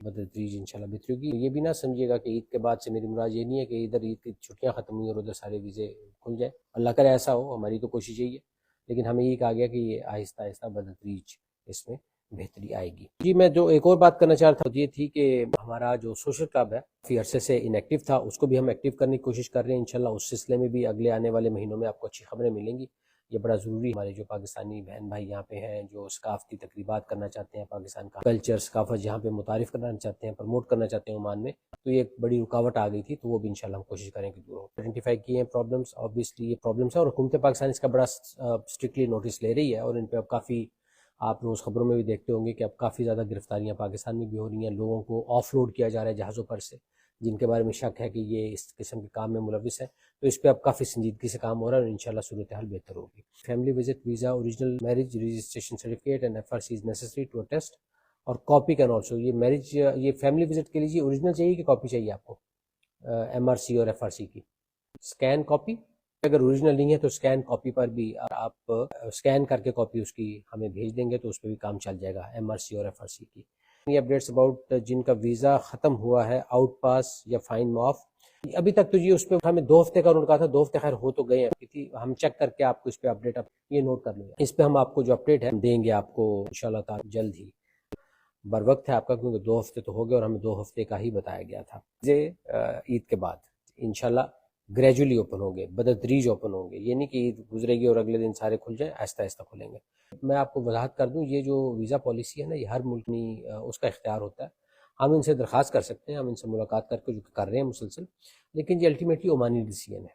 بتدریج انشاءاللہ بہتری ہوگی. یہ بھی نہ سمجھیے گا کہ عید کے بعد سے میری مراد یہ نہیں ہے کہ ادھر عید کی چھٹیاں ختم ہوئی اور ادھر سارے ویزے کھل جائیں. اللہ کرے ایسا ہو, ہماری تو کوشش یہی ہے, لیکن ہمیں یہ کہا گیا کہ یہ آہستہ آہستہ بتدریج اس میں بہتری آئے گی. جی میں جو ایک اور بات کرنا چاہ رہا تھا یہ تھی کہ ہمارا جو سوشل کلب ہے کافی عرصے سے ان ایکٹیو تھا, اس کو بھی ہم ایکٹیو کرنے کی کوشش کر رہے ہیں انشاءاللہ. اس سلسلے میں بھی اگلے آنے والے مہینوں میں آپ کو اچھی خبریں ملیں گی. یہ بڑا ضروری, ہمارے جو پاکستانی بہن بھائی یہاں پہ ہیں جو ثقافتی تقریبات کرنا چاہتے ہیں, پاکستان کا کلچر ثقافت جہاں پہ متعارف کرنا چاہتے ہیں, پروموٹ کرنا چاہتے ہیں عمان میں, تو یہ ایک بڑی رکاوٹ آ گئی تھی, تو وہ بھی انشاءاللہ ہم کوشش کریں کہ دور ہو. آئیڈینٹیفائی کیے ہیں پرابلمس, آبویسلی یہ پرابلمس ہیں اور حکومت پاکستان اس کا بڑا اسٹرکٹلی نوٹس لے رہی ہے, اور ان پہ اب کافی آپ روز خبروں میں بھی دیکھتے ہوں گے کہ اب کافی زیادہ گرفتاریاں پاکستان میں بھی ہو رہی ہیں. لوگوں کو آف لوڈ کیا جا رہا ہے جہازوں پر سے جن کے بارے میں شک ہے کہ یہ اس قسم کے کام میں ملوث ہے, تو اس پہ اب کافی سنجیدگی سے کام ہو رہا ہے اور انشاءاللہ صورتحال بہتر ہوگی. Family visit visa, original marriage registration certificate and FRC is necessary to attest, اور کاپی کین آلسو. یہ میرج یہ فیملی وزٹ کے لیے اوریجنل چاہیے کہ کاپی چاہیے آپ کو MRC اور FRC کی؟ اسکین کاپی, اگر اوریجنل نہیں ہے تو اسکین کاپی پر بھی آپ اسکین کر کے کاپی اس کی ہمیں بھیج دیں گے تو اس پہ بھی کام چل جائے گا MRC اور FRC کی. یہ اپڈیٹس اباؤٹ جن کا ویزا ختم ہوا ہے, آؤٹ پاس یا فائن معاف, ابھی تک تو جی اس پہ ہمیں 2 ہفتے کا انہوں نے کہا تھا, 2 ہفتے خیر ہو تو گئے ہیں, ہم چیک کر کے آپ کو اس پہ اپڈیٹ یہ نوٹ کر لیں, اس پہ ہم آپ کو جو اپڈیٹ ہے دیں گے آپ کو انشاءاللہ تعالی جلد ہی. بر وقت ہے آپ کا, کیونکہ 2 ہفتے تو ہو گئے اور ہمیں 2 ہفتے کا ہی بتایا گیا تھا. عید کے بعد انشاءاللہ گریجولی اوپن ہوں گے, بتدریج اوپن ہوں گے, یہ نہیں کہ عید گزرے گی اور اگلے دن سارے کھل جائیں, آہستہ آہستہ کھلیں گے. میں آپ کو وضاحت کر دوں, یہ جو ویزا پالیسی ہے نا, یہ ہر ملک میں اس کا اختیار ہوتا ہے. ہم ان سے درخواست کر سکتے ہیں, ہم ان سے ملاقات کر کے جو کر رہے ہیں مسلسل, لیکن یہ الٹیمیٹلی عمانی ڈیسیجن ہے.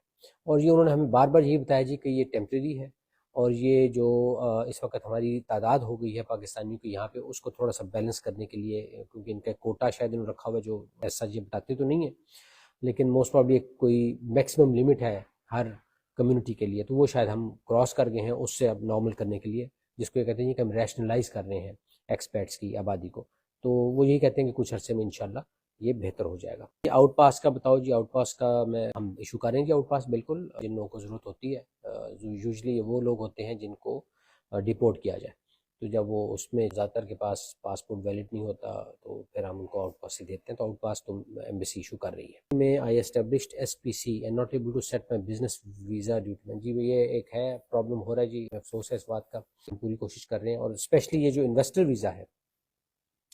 اور یہ انہوں نے ہمیں بار بار یہی بتایا جی کہ یہ ٹیمپریری ہے, اور یہ جو اس وقت ہماری تعداد ہو گئی ہے پاکستانیوں کی یہاں پہ, اس کو تھوڑا سا بیلنس کرنے کے لیے, کیونکہ ان کا کوٹا شاید انہوں نے رکھا ہوا ہے جو ایسا یہ بتاتے تو نہیں ہے, لیکن موسٹ پرابلی کوئی میکسیمم لمٹ ہے ہر کمیونٹی کے لیے, تو وہ شاید ہم کراس کر گئے ہیں اس سے اب نارمل کرنے کے لیے, جس کو یہ کہتے ہیں کہ ہم ریشنلائز کر رہے ہیں ایکسپیٹس کی آبادی کو. تو وہ یہی کہتے ہیں کہ کچھ عرصے میں انشاءاللہ یہ بہتر ہو جائے گا. یہ آؤٹ پاس کا بتاؤ جی, آؤٹ پاس کا ہم ایشو کریں گے. آؤٹ پاس بالکل جن لوگوں کو ضرورت ہوتی ہے, یوزلی وہ لوگ ہوتے ہیں جن کو ڈیپورٹ کیا جائے, تو جب وہ اس میں زیادہ تر کے پاس پاسپورٹ ویلڈ نہیں ہوتا تو پھر ہم ان کو آؤٹ پاس ہی دیتے ہیں. تو آؤٹ پاس تو ایمبیسی ایشو کر رہی ہے. میں I established SPC and not able to set my business visa due to, جی یہ ایک ہے پرابلم ہو رہا ہے جی, افسوس ہے اس بات کا. ہم پوری کوشش کر رہے ہیں, اور اسپیشلی یہ جو انویسٹر ویزا ہے,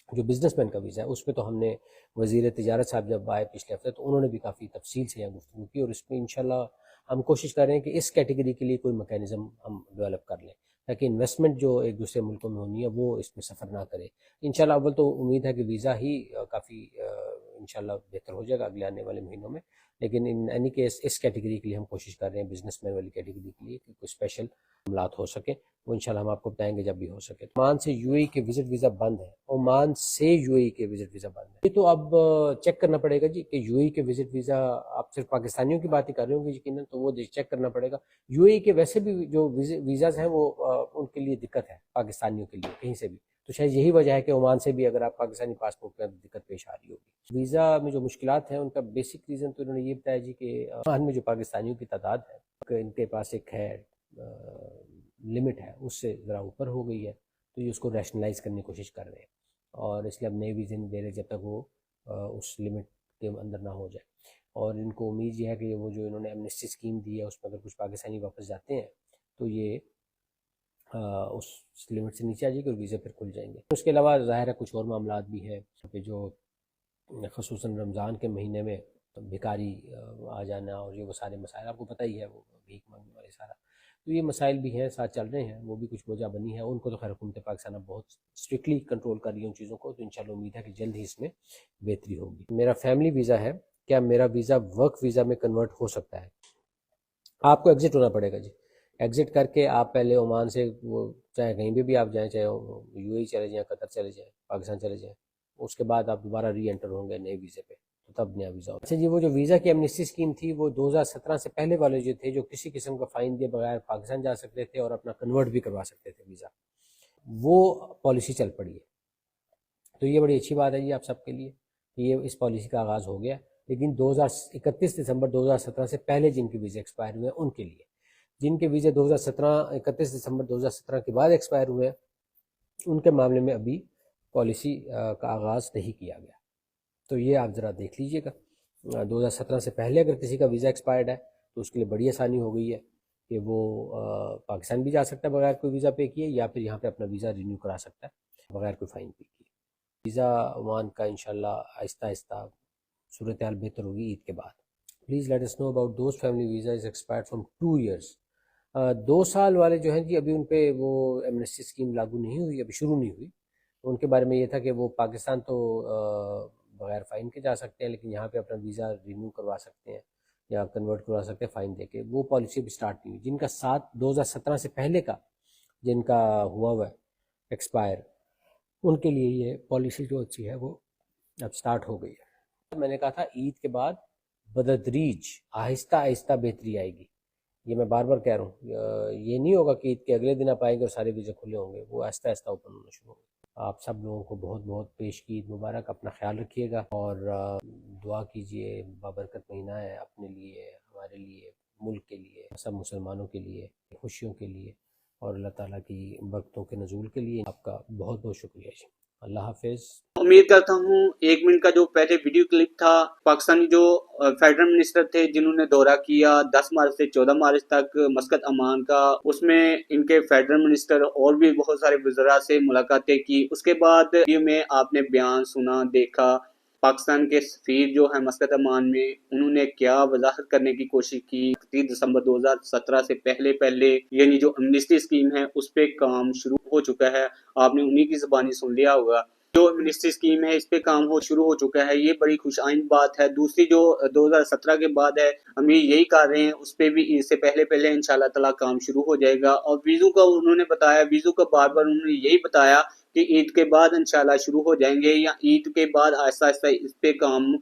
جو بزنس مین کا ویزا ہے, اس پہ تو ہم نے وزیر تجارت صاحب جب آئے پچھلے ہفتے تو انہوں نے بھی کافی تفصیل سے یہاں گفتگو کی, اور اس میں انشاءاللہ ہم کوشش کر رہے ہیں کہ اس کیٹیگری کے لیے کوئی میکینزم ہم ڈیولپ کر لیں, تاکہ انویسٹمنٹ جو ایک دوسرے ملکوں میں ہونی ہے وہ اس میں سفر نہ کرے. انشاءاللہ اول تو امید ہے کہ ویزا ہی کافی انشاءاللہ بہتر ہو جائے گا اگلے آنے والے مہینوں میں, لیکن ان اینی کیس اس کیٹیگری کے لیے ہم کوشش کر رہے ہیں, بزنس مین والی کیٹیگری کے لیے, کہ کوئی اسپیشل معاملات ہو سکیں, وہ انشاءاللہ ہم آپ کو بتائیں گے جب بھی ہو سکے. عمان سے UAE کے وزٹ ویزا بند ہے, عمان سے UAE کے وزٹ ویزا بند ہے. یہ تو اب چیک کرنا پڑے گا جی کہ UAE کے وزٹ ویزا, آپ صرف پاکستانیوں کی بات ہی کر رہے ہوں گے یقیناً, تو وہ چیک کرنا پڑے گا. UAE کے ویسے بھی جو ویزاز ہیں وہ ان کے لیے دقت ہے پاکستانیوں کے لیے کہیں سے بھی, تو شاید یہی وجہ ہے کہ عمان سے بھی اگر آپ پاکستانی پاسپورٹ کا دقت پیش آ رہی ہوگی. ویزا میں جو مشکلات ہیں ان کا بیسک ریزن تو انہوں نے یہ بتایا جی کہ عمان میں جو پاکستانیوں کی تعداد ہے کہ ان کے پاس ایک ہے لمٹ ہے, اس سے ذرا اوپر ہو گئی ہے, تو یہ اس کو ریشنلائز کرنے کی کوشش کر رہے ہیں, اور اس لیے اب نئے ویزے نہیں دے رہے جب تک وہ اس لمٹ کے اندر نہ ہو جائے. اور ان کو امید یہ ہے کہ وہ جو انہوں نے ایمنسٹی اسکیم دی ہے اس میں اگر کچھ پاکستانی واپس جاتے ہیں تو یہ اس لمٹ سے نیچے آ جائے گی اور ویزے پھر کھل جائیں گے. اس کے علاوہ ظاہر ہے کچھ اور معاملات بھی ہیں کہ جو خصوصاً رمضان کے مہینے میں بھکاری آ جانا, اور یہ وہ سارے مسائل آپ کو پتہ ہی ہے, وہ بھیک مانگنے والے سارا, تو یہ مسائل بھی ہیں ساتھ چل رہے ہیں, وہ بھی کچھ وجہ بنی ہے. ان کو تو خیر حکومت پاکستان اب بہت اسٹرکٹلی کنٹرول کر رہی ہے ان چیزوں کو, تو انشاءاللہ امید ہے کہ جلد ہی اس میں بہتری ہوگی. میرا فیملی ویزا ہے, کیا میرا ویزا ورک ویزا میں کنورٹ ہو سکتا ہے؟ آپ کو ایگزٹ ہونا پڑے گا جی. ایگزٹ کر کے آپ پہلے عمان سے, وہ چاہے کہیں بھی آپ جائیں, چاہے UAE چلے جائیں, قطر چلے جائیں, پاکستان چلے جائیں, اس کے بعد آپ دوبارہ ری انٹر ہوں گے نئے ویزے پہ, تو تب نیا ویزا ہوگا. اچھا جی, وہ جو ویزا کی ایمنسٹی اسکیم تھی وہ 2017 سے پہلے والے جو تھے, جو کسی قسم کا فائن دیے بغیر پاکستان جا سکتے تھے اور اپنا کنورٹ بھی کروا سکتے تھے ویزا, وہ پالیسی چل پڑی ہے. تو یہ بڑی اچھی بات ہے جی آپ سب کے لیے, یہ اس پالیسی کا آغاز ہو گیا. لیکن 31 دسمبر 2017 سے پہلے جن کے ویزے ایکسپائر ہوئے ہیں ان کے لیے, جن کے ویزے 31 دسمبر 2017 کے بعد ایکسپائر ہوئے ہیں ان کے معاملے میں ابھی پالیسی کا آغاز نہیں کیا گیا. تو یہ آپ ذرا دیکھ لیجئے گا. 2017 سے پہلے اگر کسی کا ویزا ایکسپائرڈ ہے تو اس کے لیے بڑی آسانی ہو گئی ہے کہ وہ پاکستان بھی جا سکتا ہے بغیر کوئی ویزا پے کیے، یا پھر یہاں پہ اپنا ویزا رینیو کرا سکتا ہے بغیر کوئی فائن پے کیے. ویزا عمان کا انشاءاللہ آہستہ آہستہ صورتحال بہتر ہوگی عید کے بعد. Please let us know about those family visa is expired from 2 years. 2 سال والے جو ہیں جی ابھی ان پہ وہ ایمنسٹی اسکیم لاگو نہیں ہوئی، ابھی شروع نہیں ہوئی. ان کے بارے میں یہ تھا کہ وہ پاکستان تو بغیر فائن کے جا سکتے ہیں، لیکن یہاں پہ اپنا ویزا رینیو کروا سکتے ہیں یا کنورٹ کروا سکتے ہیں فائن دے کے. وہ پالیسی ابھی سٹارٹ نہیں ہوئی. جن کا 2017 سے پہلے کا جن کا ہوا ہے ایکسپائر، ان کے لیے یہ پالیسی جو اچھی ہے وہ اب سٹارٹ ہو گئی ہے. میں نے کہا تھا عید کے بعد بدتدریج آہستہ آہستہ بہتری آئے گی. یہ میں بار بار کہہ رہا ہوں، یہ نہیں ہوگا کہ عید کے اگلے دن آپ آئیں گے اور سارے ویزے کھلے ہوں گے، وہ آہستہ آہستہ اوپن ہونا شروع ہوں گے. آپ سب لوگوں کو بہت بہت پیش کی عید مبارک. اپنا خیال رکھیے گا اور دعا کیجئے. بابرکت مہینہ ہے اپنے لیے، ہمارے لیے، ملک کے لیے، سب مسلمانوں کے لیے، خوشیوں کے لیے اور اللہ تعالیٰ کی برکتوں کے نزول کے لیے. آپ کا بہت بہت شکریہ جی. اللہ حافظ. امید کرتا ہوں 1 منٹ کا جو پہلے ویڈیو کلپ تھا، پاکستانی جو فیڈرل منسٹر تھے جنہوں نے دورہ کیا 10 مارچ سے 14 مارچ تک مسقط عمان کا، اس میں ان کے فیڈرل منسٹر اور بھی بہت سارے وزراء سے ملاقاتیں کی. اس کے بعد ویڈیو میں آپ نے بیان سنا، دیکھا پاکستان کے سفیر جو ہیں مسقط عمان میں، انہوں نے کیا وضاحت کرنے کی کوشش کی. 31 دسمبر 2017 سے پہلے یعنی جو امنسٹی اسکیم ہے اس پہ کام شروع ہو چکا ہے. آپ نے انہی کی زبانی سن لیا ہوگا. جو امنسٹی اسکیم ہے اس پہ کام شروع ہو چکا ہے، یہ بڑی خوش آئند بات ہے. دوسری جو 2017 کے بعد ہے، ہم یہی کر رہے ہیں، اس پہ بھی اس سے پہلے انشاءاللہ تعالی کام شروع ہو جائے گا. اور ویزو کا انہوں نے بتایا، ویزو کا بار بار انہوں نے یہی بتایا کہ عید کے بعد انشاءاللہ شروع ہو جائیں گے، یا عید کے بعد آہستہ آہستہ اس پہ کام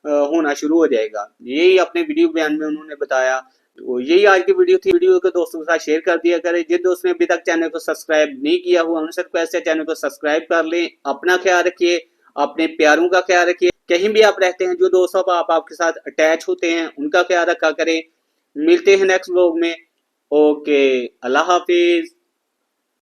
ہونا شروع ہو جائے گا. یہی اپنے ویڈیو بیان میں انہوں نے بتایا. تو یہی آج کی ویڈیو تھی. ویڈیو کو دوستوں کے ساتھ شیئر کر دیا کریں. جن دوست نے ابھی تک چینل کو سبسکرائب نہیں کیا ہوا ان سے ریکویسٹ ہے چینل کو سبسکرائب کر لیں. اپنا خیال رکھیے، اپنے پیاروں کا خیال رکھیے. کہیں بھی آپ رہتے ہیں جو دوست آپ کے ساتھ اٹیچ ہوتے ہیں ان کا خیال رکھا کریں. ملتے ہیں نیکسٹ ولاگ میں. اوکے، اللہ حافظ.